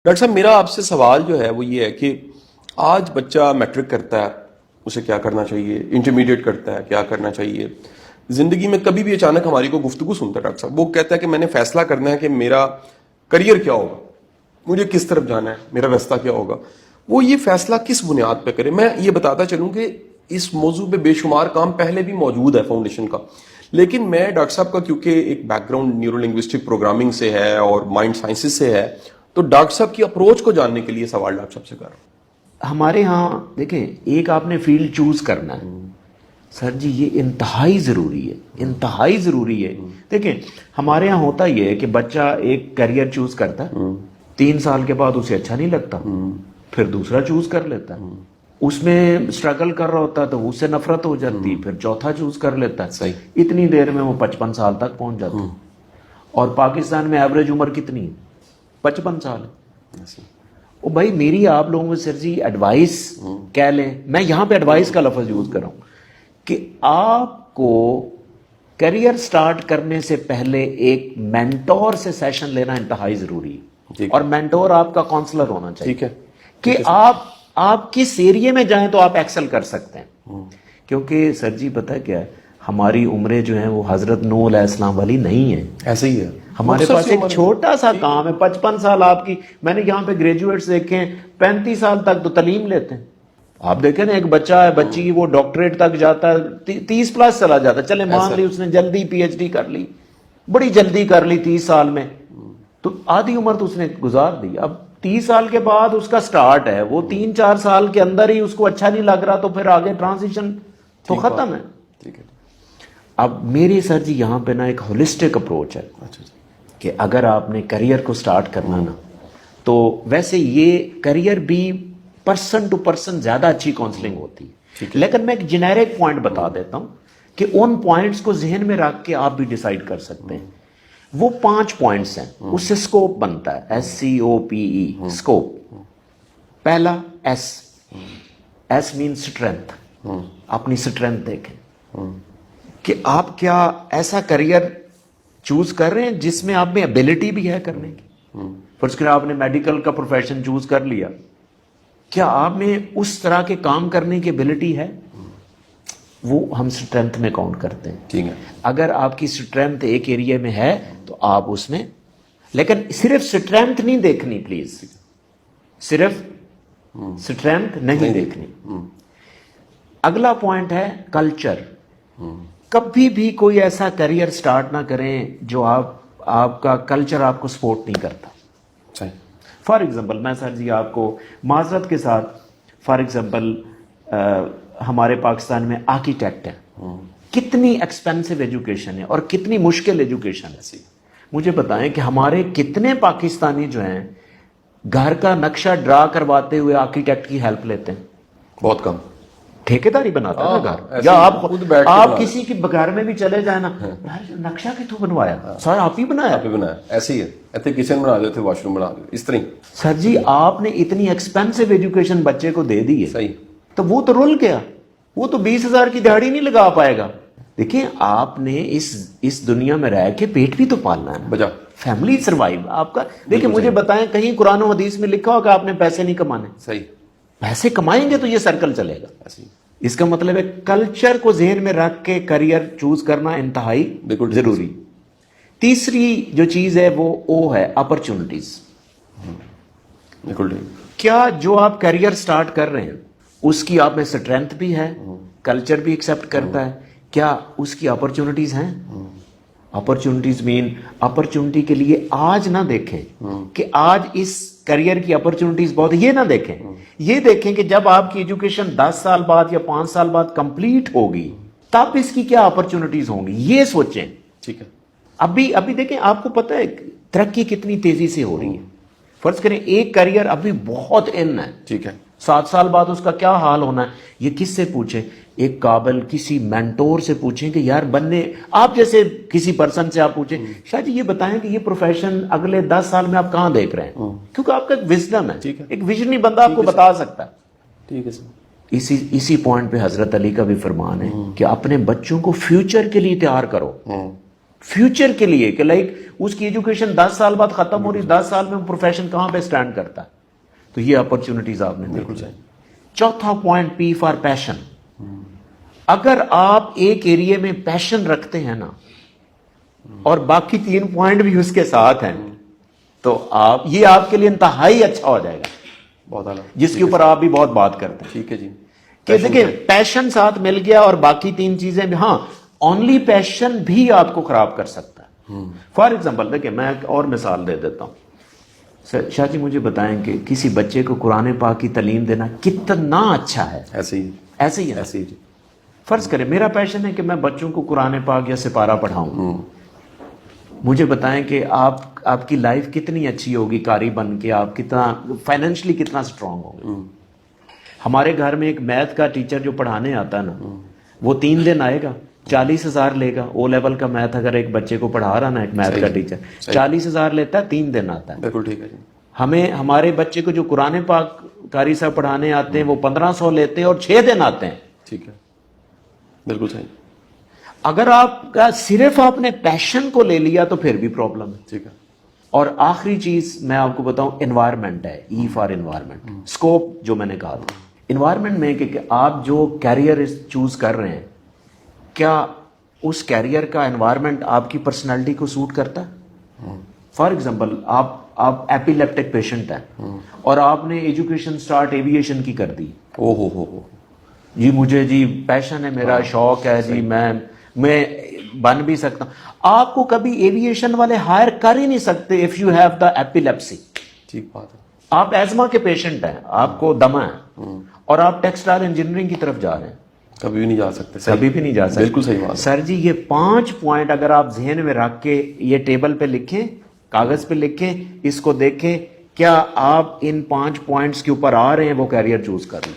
Doctor صاحب میرا آپ سے سوال جو ہے وہ یہ ہے کہ آج بچہ میٹرک کرتا ہے، اسے کیا کرنا چاہیے، انٹرمیڈیٹ کرتا ہے کیا کرنا چاہیے، زندگی میں کبھی بھی اچانک ہماری کو گفتگو سنتا ہے ڈاکٹر صاحب، وہ کہتا ہے کہ میں نے فیصلہ کرنا ہے کہ میرا کریئر کیا ہوگا، مجھے کس طرف جانا ہے، میرا راستہ کیا ہوگا، وہ یہ فیصلہ کس بنیاد پہ کرے۔ میں یہ بتاتا چلوں کہ اس موضوع پہ بے شمار کام پہلے بھی موجود ہے فاؤنڈیشن کا، لیکن میں ڈاکٹر صاحب کا کیونکہ ایک back ground neuro linguistic programming سے ہے اور مائنڈ سائنسز سے ہے، تو ڈاکٹر صاحب کی اپروچ کو جاننے کے لیے سوال ڈاکٹر صاحب سے کر رہا ہوں۔ ہمارے ہاں دیکھیں، ایک آپ نے فیلڈ چوز کرنا ہے سر جی، یہ انتہائی ضروری ہے، انتہائی ضروری ہے۔ دیکھیں ہمارے ہاں ہوتا یہ ہے کہ بچہ ایک کیریئر چوز کرتا ہے، 3 سال کے بعد اسے اچھا نہیں لگتا، پھر دوسرا چوز کر لیتا ہے، اس میں اسٹرگل کر رہا ہوتا ہے تو اس سے نفرت ہو جاتی، پھر چوتھا چوز کر لیتا ہے، اتنی دیر میں وہ 55 سال تک پہنچ جاتا ہے۔ اور پاکستان میں ایوریج عمر کتنی ہے؟ 55 سال ہے۔ او بھائی میری آپ لوگوں کو سر جی ایڈوائس کہہ لیں، میں یہاں پہ ایڈوائس کا لفظ یوز کر رہا ہوں کہ آپ کو کیریئر سٹارٹ کرنے سے پہلے ایک مینٹور سے سیشن لینا انتہائی ضروری ہے، اور مینٹور آپ کا کاؤنسلر ہونا چاہیے کہ آپ کس ایریے میں جائیں تو آپ ایکسل کر سکتے ہیں۔ کیونکہ سر جی پتہ کیا ہے، ہماری عمریں جو ہیں وہ حضرت نوح علیہ السلام والی نہیں ہیں، ایسے ہی ہے۔ ہمارے پاس ایک چھوٹا سا کام ہے، 55 سال آپ کی، میں نے یہاں پہ گریجویٹس دیکھے ہیں 35 سال تک تو تعلیم لیتے ہیں۔ آپ دیکھیں نا، ایک بچہ ہے، بچی وہ ڈاکٹریٹ تک جاتا ہے، 30 پلس چلا جاتا ہے، چلے مان لی اس نے جلدی پی ایچ ڈی کر لی، بڑی جلدی کر لی 30 سال میں، تو آدھی عمر تو اس نے گزار دی۔ اب 30 سال کے بعد اس کا سٹارٹ ہے، وہ 3-4 سال کے اندر ہی اس کو اچھا نہیں لگ رہا، تو پھر آگے ٹرانزیشن تو ختم ہے۔ اب میرے سر جی یہاں پہ نا ایک ہولسٹک اپروچ ہے کہ اگر آپ نے کریئر کو سٹارٹ کرنا نا، تو ویسے یہ کریئر بھی پرسن ٹو پرسن زیادہ اچھی کاؤنسلنگ ہوتی ہے، لیکن میں ایک جنیرک پوائنٹ بتا دیتا ہوں کہ ان پوائنٹس کو ذہن میں رکھ کے آپ بھی ڈیسائیڈ کر سکتے ہیں۔ وہ 5 پوائنٹس ہیں، اس سے سکوپ بنتا ہے، SCOPE، سکوپ۔ پہلا ایس مین اسٹرینتھ، اپنی اسٹرینتھ دیکھیں کہ آپ کیا ایسا کریئر چوز کر رہے ہیں جس میں آپ میں ایبلٹی بھی ہے کرنے کی۔ فرض کریں آپ نے میڈیکل کا پروفیشن چوز کر لیا، کیا آپ میں اس طرح کے کام کرنے کی ایبلٹی ہے؟ وہ ہم سٹرینتھ میں کاؤنٹ کرتے ہیں۔ ٹھیک ہے، اگر آپ کی سٹرینتھ ایک ایریا میں ہے تو آپ اس میں، لیکن صرف سٹرینتھ نہیں دیکھنی، پلیز صرف سٹرینتھ نہیں دیکھنی۔ اگلا پوائنٹ ہے کلچر۔ کبھی بھی کوئی ایسا کریئر سٹارٹ نہ کریں جو آپ کا کلچر آپ کو سپورٹ نہیں کرتا۔ فار ایگزامپل میں سر جی آپ کو معذرت کے ساتھ، فار ایگزامپل ہمارے پاکستان میں آرکیٹیکٹ ہیں، کتنی ایکسپینسو ایجوکیشن ہے اور کتنی مشکل ایجوکیشن ہے۔ مجھے بتائیں کہ ہمارے کتنے پاکستانی جو ہیں گھر کا نقشہ ڈرا کرواتے ہوئے آرکیٹیکٹ کی ہیلپ لیتے ہیں؟ بہت کم۔ ٹھیکیداری بناتا ہے نا گھر، یا آپ کسی کے گھر میں بھی چلے جائیں نا، نقشہ کتوں بنوایا سر؟ آپ ہی بنایا؟ ایسے ہی ہے، ایسے کچن بنا دیتے، واش روم بنا دیتے، اس طرح۔ سر جی آپ نے اتنی ایکسپینسو ایجوکیشن بچے کو دے دی ہے، صحیح، تو وہ تو رول گیا، وہ تو 20,000 کی دہاڑی نہیں لگا پائے گا۔ دیکھیں آپ نے اس دنیا میں رہ کے پیٹ بھی تو پالنا ہے، بجا فیملی سروائیو آپ کا۔ دیکھیں مجھے بتائیں کہیں قرآن و حدیث میں لکھا ہو کہ آپ نے پیسے نہیں کمانے؟ صحیح، پیسے کمائیں گے تو یہ سرکل چلے گا۔ اس کا مطلب ہے کلچر کو ذہن میں رکھ کے کریئر چوز کرنا انتہائی ضروری۔ تیسری جو چیز ہے وہ ہے اپرچونٹیز۔ کیا جو آپ کریئر سٹارٹ کر رہے ہیں اس کی آپ میں سٹرینتھ بھی ہے، کلچر بھی ایکسیپٹ کرتا ہے، کیا اس کی اپرچونٹیز ہیں؟ اپرچونٹیز مین اپرچونٹی کے لیے آج نہ دیکھیں کہ آج اس کریئر کی اپرچونٹیز بہت، یہ نہ دیکھیں، یہ دیکھیں کہ جب آپ کی ایجوکیشن 10 سال بعد یا 5 سال بعد کمپلیٹ ہوگی تب اس کی کیا اپرچونٹیز ہوں گی، یہ سوچیں۔ ٹھیک ہے، ابھی دیکھیں آپ کو پتہ ہے ترقی کتنی تیزی سے ہو رہی ہے۔ فرض کریں ایک کریئر ابھی بہت ان ہے، ٹھیک ہے، 7 سال بعد اس کا کیا حال ہونا ہے، یہ کس سے پوچھیں؟ ایک قابل کسی مینٹور سے پوچھیں کہ یار بننے، آپ جیسے کسی پرسن سے آپ پوچھیں شاید یہ بتائیں کہ یہ پروفیشن اگلے 10 سال میں آپ کہاں دیکھ رہے ہیں، کیونکہ آپ کا ایک وزڈم ہے، ایک ویژنری بندہ آپ کو بتا سکتا ہے۔ ٹھیک ہے سر، اسی پوائنٹ پہ حضرت علی کا بھی فرمان ہے کہ اپنے بچوں کو فیوچر کے لیے تیار کرو۔ فیوچر کے لیے کہ لائک اس کی ایجوکیشن 10 سال بعد ختم ہو رہی, 10 سال میں پروفیشن کہاں پہ سٹینڈ کرتا ہے. تو یہ اپرچونٹیز آپ نے بالکل صحیح. چوتھا پوائنٹ, پی فار پیشن. اگر آپ ایک ایریے میں پیشن رکھتے ہیں نا اور باقی 3 پوائنٹ بھی اس کے ساتھ ہیں تو یہ آپ کے لیے انتہائی اچھا ہو جائے گا. بہت اعلیٰ. جس کے اوپر آپ بھی بہت بات کرتے ہیں. ٹھیک ہے جی. کہ دیکھیں پیشن ساتھ مل گیا اور باقی 3 چیزیں بھی. ہاں اونلی پیشن بھی آپ کو خراب کر سکتا ہے. فار ایگزامپل دیکھیں میں ایک اور مثال دے دیتا ہوں. شاہ جی مجھے بتائیں کہ کسی بچے کو قرآن پاک کی تعلیم دینا کتنا اچھا ہے. ایسے ہی ایسے ہی ہے. ایسے ہی جی. فرض کریں میرا پیشن ہے کہ میں بچوں کو قرآن پاک یا سپارہ پڑھاؤں. مجھے بتائیں کہ آپ کی لائف کتنی اچھی ہوگی قاری بن کے, آپ کتنا فائنینشلی کتنا سٹرونگ ہوگا. ہمارے گھر میں ایک میتھ کا ٹیچر جو پڑھانے آتا ہے نا, وہ 3 دن آئے گا, 40,000 لے گا. او لیول کا میتھ اگر ایک بچے کو پڑھا رہا نا ایک میتھ کا ٹیچر 40,000 لیتا ہے, 3 دن آتا ہے. بالکل ٹھیک ہے جی. ہمارے بچے کو جو قرآن پاک قاری صاحب پڑھانے آتے ہیں وہ 1,500 لیتے ہیں اور 6 دن آتے ہیں. ٹھیک ہے. بالکل صحیح. اگر آپ کا صرف آپ نے پیشن کو لے لیا تو پھر بھی پرابلم ہے. ٹھیک ہے. اور آخری چیز میں آپ کو بتاؤں, انوائرمنٹ ہے. ای فار انوائرمنٹ, اسکوپ جو میں نے کہا تھا. انوائرمنٹ میں کہ آپ جو کیریئر چوز کر رہے ہیں کیا اس کیریئر کا انوائرمنٹ آپ کی پرسنالٹی کو سوٹ کرتا ہے. فار ایگزامپل آپ ایپیلیپٹک پیشنٹ ہیں اور آپ نے ایجوکیشن سٹارٹ ایوییشن کی کر دی. او ہو جی مجھے جی پیشن ہے, میرا شوق ہے جی, میں بن بھی سکتا ہوں. آپ کو کبھی ایوییشن والے ہائر کر ہی نہیں سکتے if you have the epilepsy. ٹھیک بات ہے. آپ ایزما کے پیشنٹ ہیں, آپ کو دمہ ہے اور آپ ٹیکسٹائل انجینئرنگ کی طرف جا رہے ہیں, کبھی بھی نہیں جا سکتے. کبھی بھی نہیں جا سکتے. بالکل صحیح بات. سر جی یہ 5 پوائنٹ اگر آپ ذہن میں رکھ کے یہ ٹیبل پہ لکھیں, کاغذ پہ لکھیں, اس کو دیکھیں, کیا آپ ان 5 پوائنٹس کے اوپر آ رہے ہیں, وہ کیریئر چوز کر لیں.